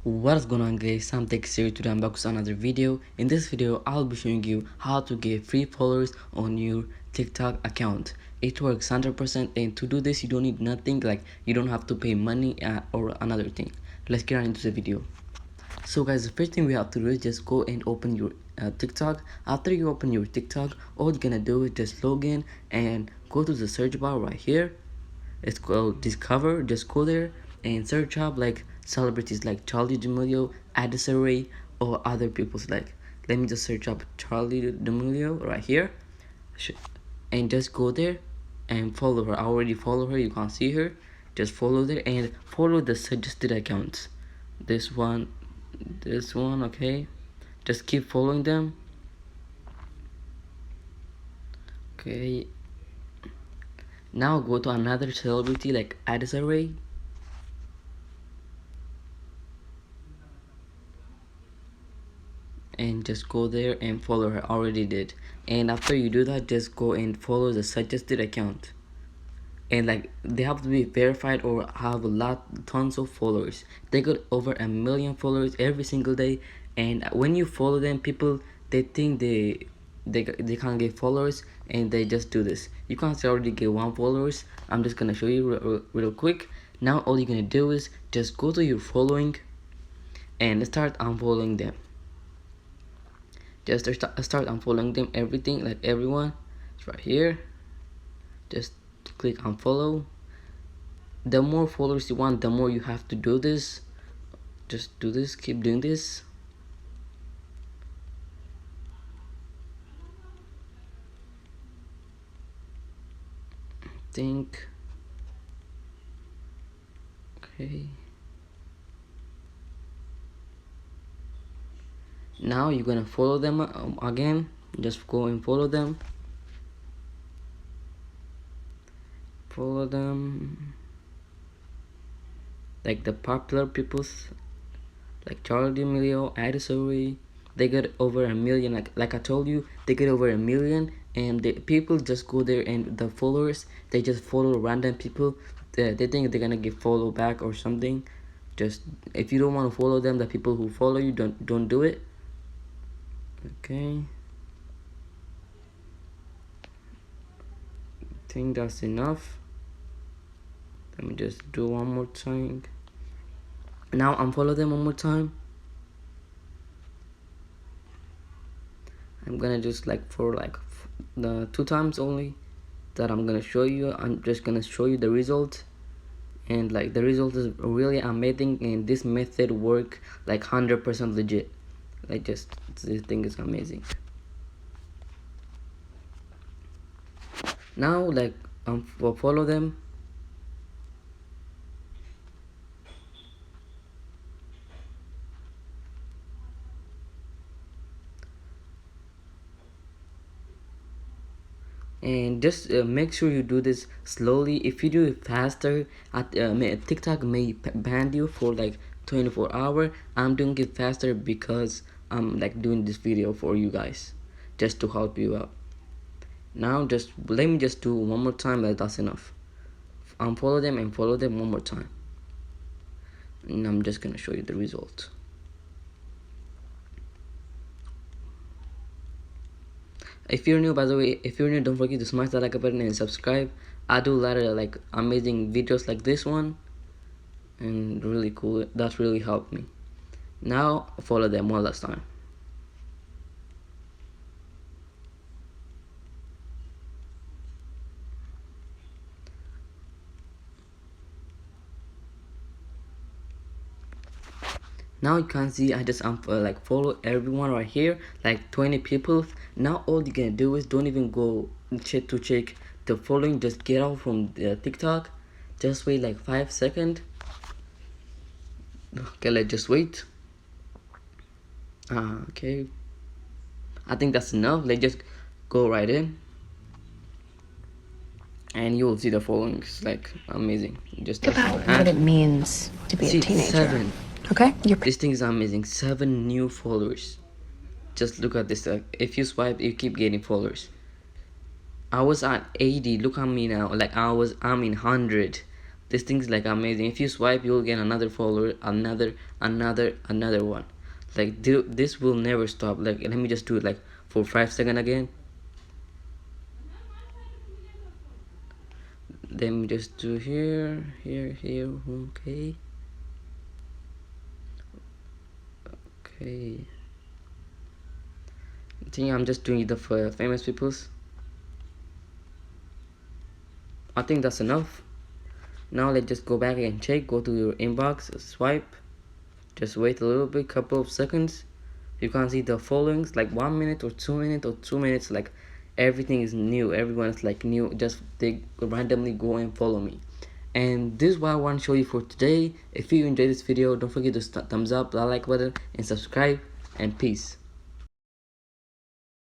What is going on, guys? I'm Tik Tok. Today I'm back with another video. In this video I'll be showing you how to get free followers on your TikTok account. It works 100%, and to do this you don't need nothing, like you don't have to pay money or another thing. Let's get right into the video. So guys, the first thing we have to do is just go and open your TikTok. After you open your TikTok, all you're gonna do is just log in and go to the search bar right here. It's called Discover. Just go there and search up like celebrities like Charlie D'Amelio, Addison or other people's. Like, let me just search up Charlie D'Amelio right here, and just go there and follow her. I already follow her. You can't see her. Just follow there and follow the suggested accounts. This one, okay. Just keep following them. Okay. Now go to another celebrity like Addison, and just go there and follow her. Already did. And after you do that, just go and follow the suggested account, and like they have to be verified or have tons of followers. They got over 1 million followers every single day, and when you follow them, people, they think they can't get followers, and they just do this. You can't already get 1 followers. I'm just gonna show you real quick. Now all you're gonna do is just go to your following and start unfollowing them. Just start unfollowing them, everything, like everyone. It's right here. Just click unfollow. The more followers you want, the more you have to do this. Just do this, keep doing this. Think. Okay. Now you're gonna follow them again. Just go and follow them. Follow them. Like the popular peoples, like Charlie D'Amelio, Addison, they get over 1 million. Like I told you, they get over 1 million, and the people just go there, and the followers, they just follow random people. They think they're gonna get follow back or something. Just, if you don't want to follow them, the people who follow you, don't do it. Okay, I think that's enough. Let me just do one more time. Now unfollow them one more time. I'm gonna just for the 2 times only that I'm gonna show you. I'm just gonna show you the result, and like the result is really amazing, and this method work like 100% legit. Like, just, this thing is amazing. Now like follow them. And just make sure you do this slowly. If you do it faster, TikTok may ban you for like 24 hours. I'm doing it faster because I'm like doing this video for you guys, just to help you out. Now just let me just do one more time. That's enough. Unfollow them and follow them one more time, and I'm just gonna show you the result. If you're new, by the way, if you're new, don't forget to smash that like button and subscribe. I do a lot of like amazing videos like this one, and really cool. That really helped me. Now follow them one last time. Now you can see I just follow everyone right here, like 20 people. Now all you're gonna do is don't even go check the following. Just get out from the TikTok. Just wait like 5 seconds. Okay, let's just wait. Okay, I think that's enough. Let's just go right in, and you will see the following. It's like amazing. Just about what it means to be a teenager. 7. Okay, this thing is amazing. 7 new followers. Just look at this. If you swipe, you keep getting followers. I was at 80. Look at me now. Like I'm in 100. This thing's like amazing. If you swipe, you'll get another follower, another one. Like this will never stop. Like let me just do it like for 5 seconds again. Let me just do here. Okay. I think I'm just doing it for famous peoples. I think that's enough. Now let's just go back and check. Go to your inbox, swipe. Just wait a little bit, couple of seconds. You can see the followings like 1 minute or 2 minutes or 2 minutes. Like everything is new. Everyone is like new. Just they randomly go and follow me. And this is what I want to show you for today. If you enjoyed this video, don't forget to thumbs up, the like button, and subscribe. And peace.